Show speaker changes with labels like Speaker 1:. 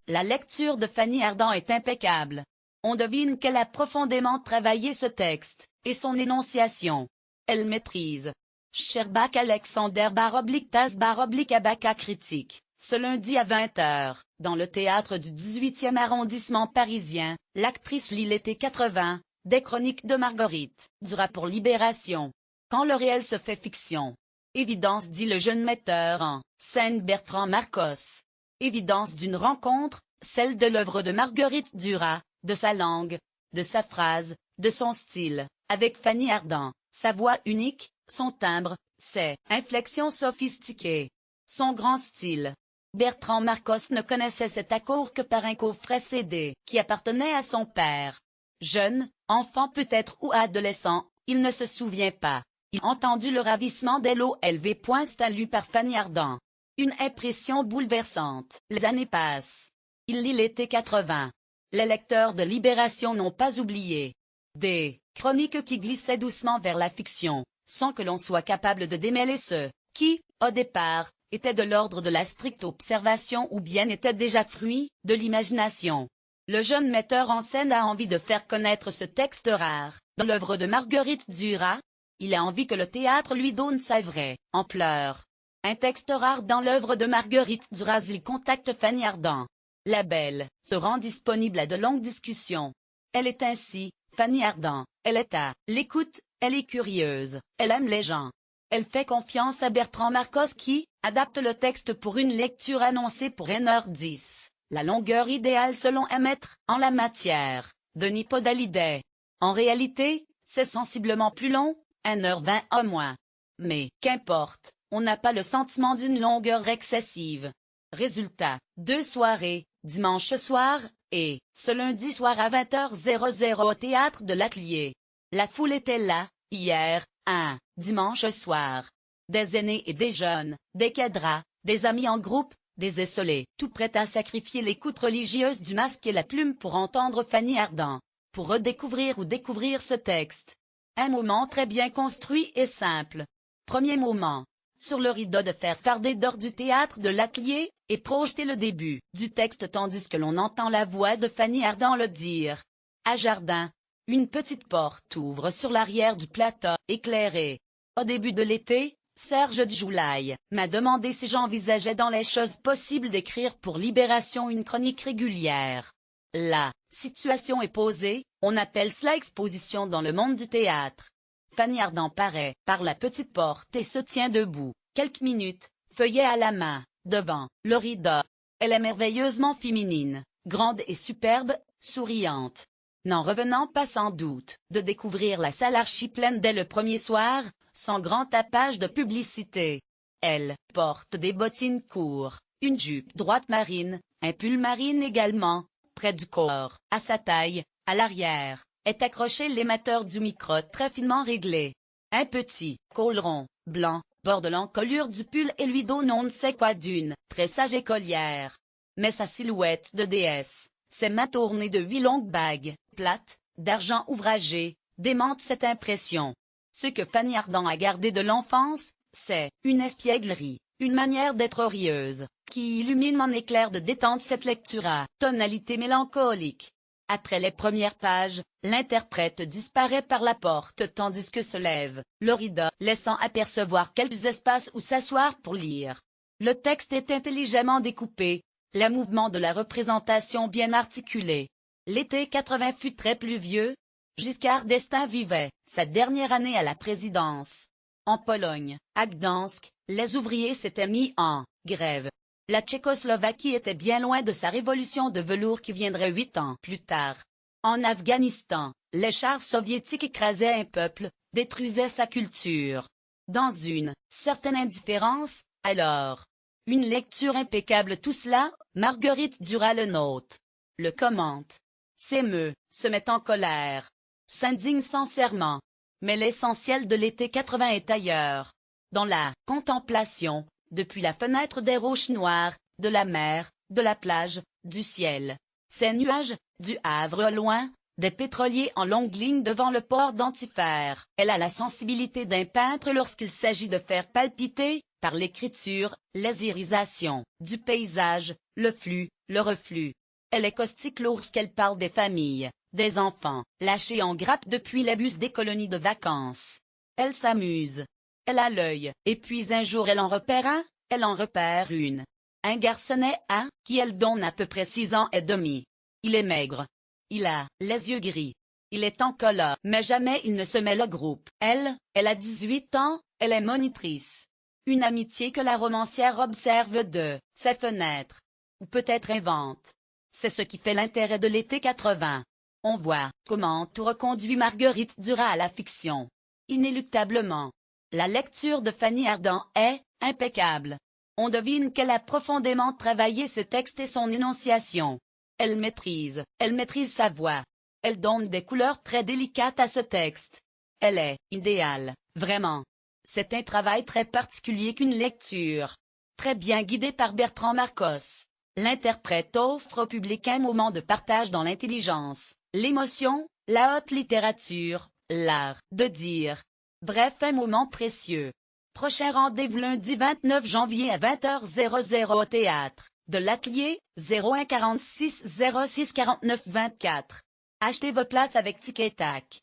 Speaker 1: la lecture de Fanny Ardant est impeccable. On devine qu'elle a profondément travaillé ce texte, et son énonciation. Elle maîtrise. Sherbak Alexander /Tas Abaca critique, ce lundi à 20h, dans le théâtre du 18e arrondissement parisien, l'actrice lit l'été 80, des chroniques de Marguerite Duras pour Libération. Quand le réel se fait fiction. Évidence, dit le jeune metteur en scène Bertrand Marcos. Évidence d'une rencontre, celle de l'œuvre de Marguerite Duras, de sa langue, de sa phrase, de son style, avec Fanny Ardant, sa voix unique, son timbre, ses inflexions sophistiquées, son grand style. Bertrand Marcos ne connaissait cet accord que par un coffret CD qui appartenait à son père. Jeune, enfant peut-être ou adolescent, il ne se souvient pas. Il a entendu le ravissement d'LOLV. Lu par Fanny Ardant. Une impression bouleversante. Les années passent. Il lit l'été 80. Les lecteurs de Libération n'ont pas oublié. Des chroniques qui glissaient doucement vers la fiction, sans que l'on soit capable de démêler ce qui, au départ, était de l'ordre de la stricte observation ou bien était déjà fruit de l'imagination. Le jeune metteur en scène a envie de faire connaître ce texte rare. Dans l'œuvre de Marguerite Duras, il a envie que le théâtre lui donne sa vraie ampleur. Un texte rare dans l'œuvre de Marguerite Duras. Il contacte Fanny Ardant. La belle se rend disponible à de longues discussions. Elle est ainsi, Fanny Ardant, elle est à l'écoute, elle est curieuse, elle aime les gens. Elle fait confiance à Bertrand Marcos qui adapte le texte pour une lecture annoncée pour 1h10, la longueur idéale selon un maître en la matière, Denis Podalydé. En réalité, c'est sensiblement plus long, 1h20 au moins. Mais, qu'importe, on n'a pas le sentiment d'une longueur excessive. Résultat, 2 soirées, dimanche soir, et ce lundi soir à 20h00 au théâtre de l'Atelier. La foule était là, hier, un dimanche soir. Des aînés et des jeunes, des cadras, des amis en groupe, des esselés, tout prêts à sacrifier l'écoute religieuse du masque et la plume pour entendre Fanny Ardant, pour redécouvrir ou découvrir ce texte. Un moment très bien construit et simple. Premier moment. Sur le rideau de fer fardé d'or du théâtre de l'Atelier, et projeter le début du texte tandis que l'on entend la voix de Fanny Ardant le dire. À Jardin, une petite porte ouvre sur l'arrière du plateau, éclairé. Au début de l'été, Serge Djoulaï m'a demandé si j'envisageais dans les choses possibles d'écrire pour Libération une chronique régulière. La situation est posée, on appelle cela exposition dans le monde du théâtre. Fanny Ardant paraît par la petite porte et se tient debout, quelques minutes, feuillet à la main, devant le rideau. Elle est merveilleusement féminine, grande et superbe, souriante. N'en revenant pas sans doute de découvrir la salle archi-pleine dès le premier soir, sans grand tapage de publicité. Elle porte des bottines courtes, une jupe droite marine, un pull marine également, près du corps, à sa taille, à l'arrière, est accroché l'émetteur du micro très finement réglé. Un petit col rond, blanc, borde l'encolure du pull et lui donne on ne sait quoi d'une très sage écolière. Mais sa silhouette de déesse, ses mains tournées de 8 longues bagues, plates, d'argent ouvragé, démentent cette impression. Ce que Fanny Ardant a gardé de l'enfance, c'est une espièglerie, une manière d'être rieuse, qui illumine en éclair de détente cette lecture à tonalité mélancolique. Après les premières pages, l'interprète disparaît par la porte tandis que se lève le rideau, laissant apercevoir quelques espaces où s'asseoir pour lire. Le texte est intelligemment découpé, les mouvements de la représentation bien articulés. L'été 80 fut très pluvieux. Giscard d'Estaing vivait sa dernière année à la présidence. En Pologne, à Gdansk, les ouvriers s'étaient mis en grève. La Tchécoslovaquie était bien loin de sa révolution de velours qui viendrait 8 ans plus tard. En Afghanistan, les chars soviétiques écrasaient un peuple, détruisaient sa culture. Dans une certaine indifférence, alors. Une lecture impeccable tout cela, Marguerite Duras le note. Le commente. S'émeut, se met en colère. S'indigne sincèrement. Mais l'essentiel de l'été 80 est ailleurs. Dans la contemplation, depuis la fenêtre des roches noires, de la mer, de la plage, du ciel. Ces nuages, du Havre au loin, des pétroliers en longue ligne devant le port d'Antifer. Elle a la sensibilité d'un peintre lorsqu'il s'agit de faire palpiter, par l'écriture, les irisations du paysage, le flux, le reflux. Elle est caustique lorsqu'elle parle des familles, des enfants, lâchés en grappe depuis les bus des colonies de vacances. Elle s'amuse. Elle a l'œil, et puis un jour elle en repère un, elle en repère une. Un garçonnet qui elle donne à peu près 6 ans et demi. Il est maigre. Il a les yeux gris. Il est en colère, mais jamais il ne se mêle au groupe. Elle a 18 ans, elle est monitrice. Une amitié que la romancière observe de ses fenêtres. Ou peut-être invente. C'est ce qui fait l'intérêt de l'été 80. On voit comment tout reconduit Marguerite Duras à la fiction. Inéluctablement. La lecture de Fanny Ardant est impeccable. On devine qu'elle a profondément travaillé ce texte et son énonciation. Elle maîtrise sa voix. Elle donne des couleurs très délicates à ce texte. Elle est idéale, vraiment. C'est un travail très particulier qu'une lecture. Très bien guidée par Bertrand Marcos. L'interprète offre au public un moment de partage dans l'intelligence, l'émotion, la haute littérature, l'art de dire. Bref, un moment précieux. Prochain rendez-vous lundi 29 janvier à 20h00 au théâtre de l'Atelier, 01 46 06 49 24. Achetez vos places avec Tic et Tac.